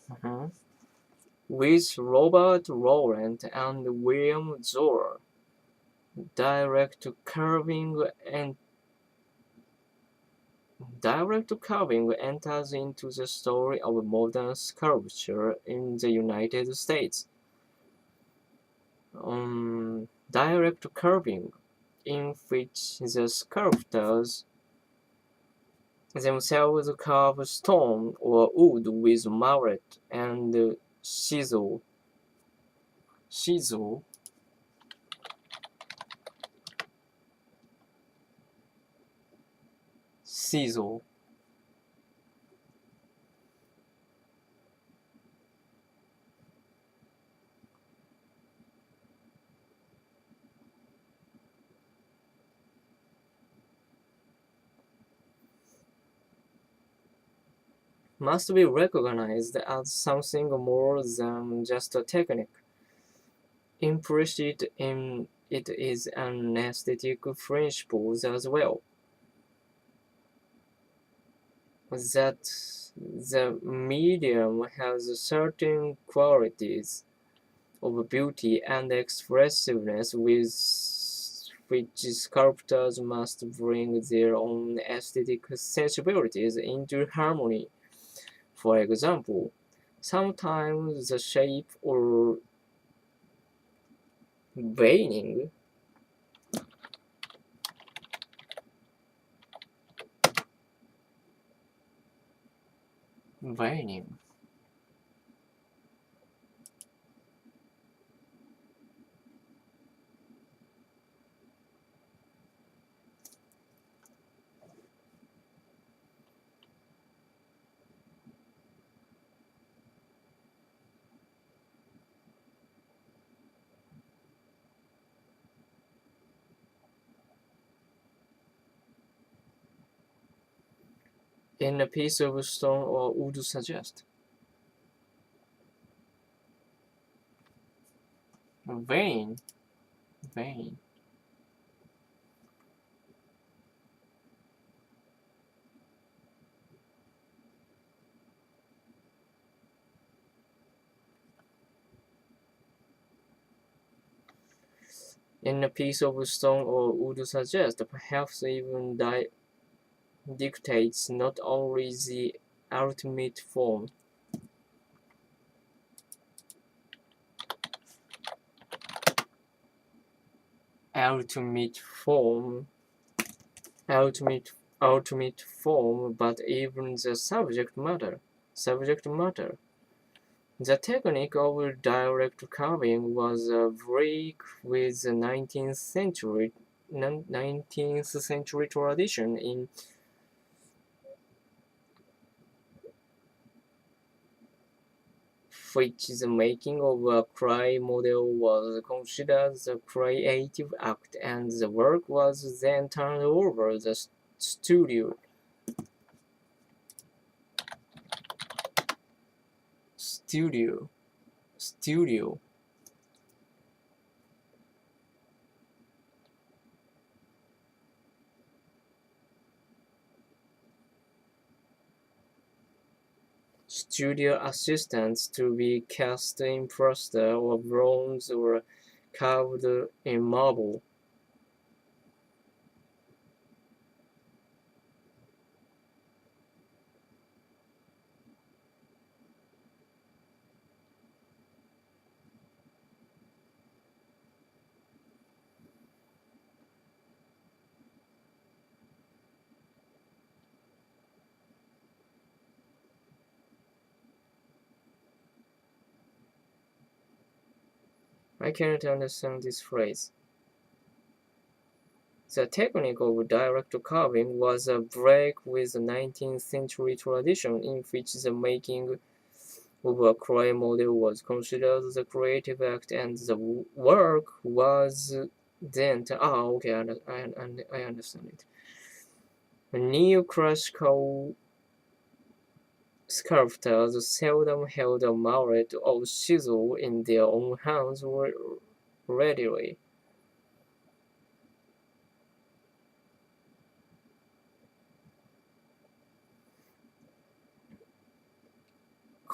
Mhm. With Robert Laurent and William Zoller, direct carving and direct carving enters into the story of modern sculpture in the United States. Direct carving, in which the sculptors themselves carve stone or wood with mallet and chisel. Chisel chisel must be recognized as something more than just a technique. Implicit in it is an aesthetic principle as well, that the medium has certain qualities of beauty and expressiveness with which sculptors must bring their own aesthetic sensibilities into harmony. For example, sometimes the shape or veining veining in a piece of stone or wood suggest. Vein, vein. In a piece of stone or wood suggest, perhaps even dictates not only the ultimate form, ultimate form, ultimate ultimate form, but even the subject matter. Subject matter. The technique of direct carving was a break with the 19th century tradition in which the making of a clay model was considered the creative act, and the work was then turned over the studio. Studio. Studio. Studio assistants to be cast in plaster or bronze or carved in marble. I cannot understand this phrase. The technique of direct carving was a break with the 19th-century tradition in which the making of a clay model was considered the creative act, and the work was then. Okay, I understand it. Neoclassical sculptors seldom held a mallet or chisel in their own hands readily.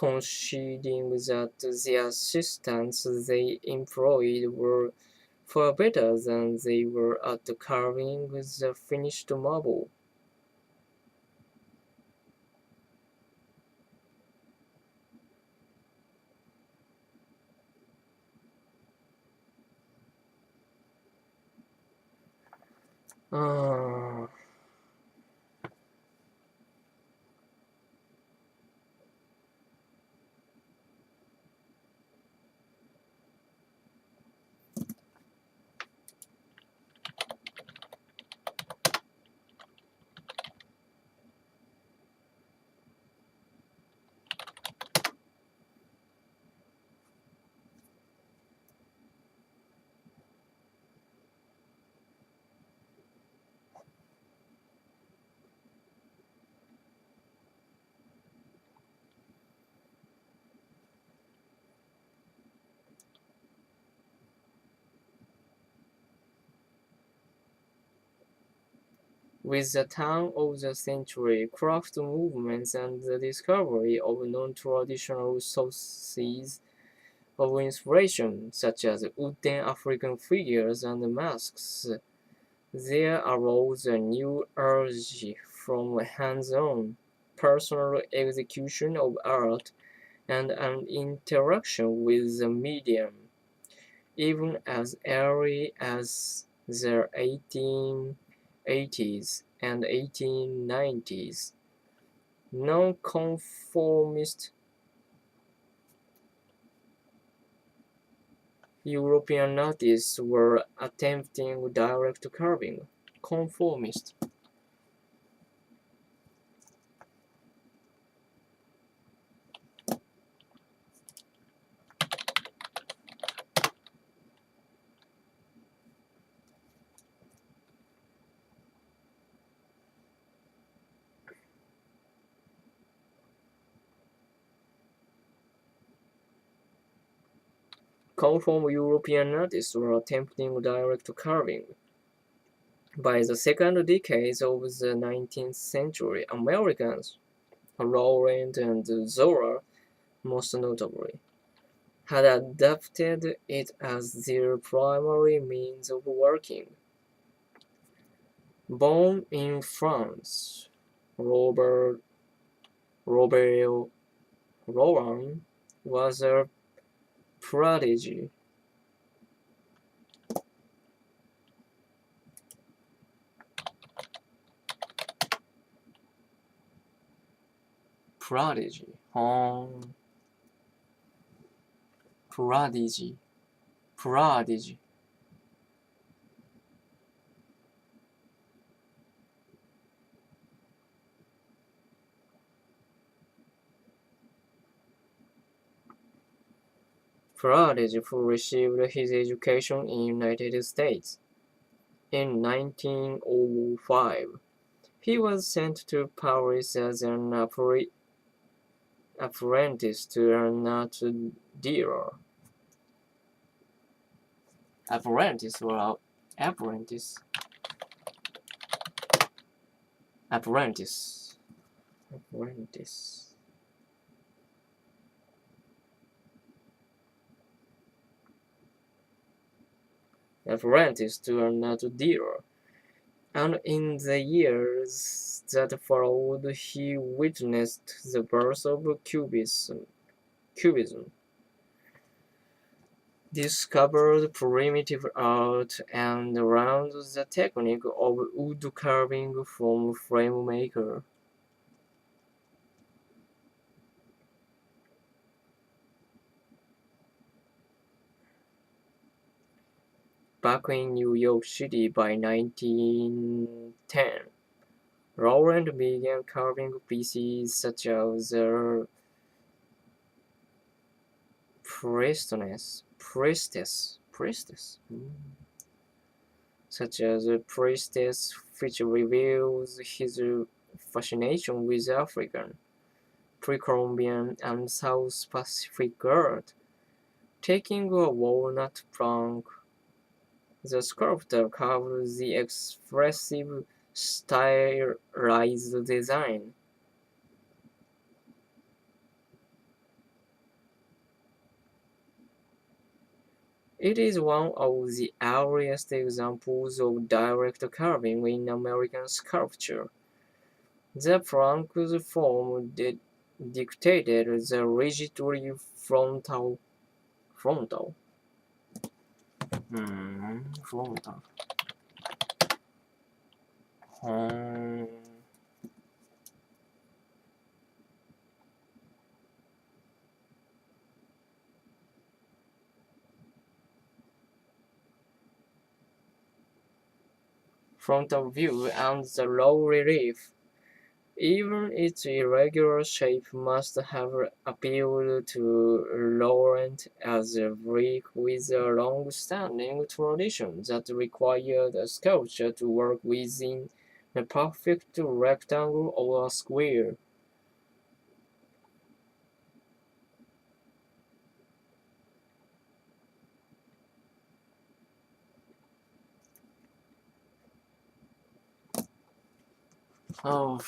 conceding that the assistants they employed were far better than they were at carving the finished marble. Ah, with the turn of the century, craft movements and the discovery of non-traditional sources of inspiration, such as wooden African figures and masks, there arose a new urge from hands-on, personal execution of art and an interaction with the medium. Even as early as the 1880s and 1890s, nonconformist European artists were attempting direct carving. Conformist. Conform European artists were attempting direct carving. By the second decade of the 19th century, Americans, Laurent and Zola most notably, had adopted it as their primary means of working. Born in France, Robert Robert Laurent was a prodigy. Prodigy. Prodigy. Prodigy. Prodigy who received his education in United States. In 1905, he was sent to Paris as an apprentice to an art dealer. Apprentice or apprentice? Apprentice. Apprentice. Apprentice to an art dealer. And in the years that followed, he witnessed the birth of Cubism, discovered primitive art, and learned the technique of wood carving from frame maker. Back in New York City by 1910, Laurent began carving pieces such as the priestess, such as a priestess, which reveals his fascination with African, pre-Columbian, and South Pacific art. Taking a walnut plank, the sculptor carved the expressive, stylized design. It is one of the earliest examples of direct carving in American sculpture. The plank's form dictated the rigidly frontal frontal um, frontal view and the low relief. Even its irregular shape must have appealed to Laurent as a brick with a long-standing tradition that required a sculpture to work within a perfect rectangle or a square. Oh,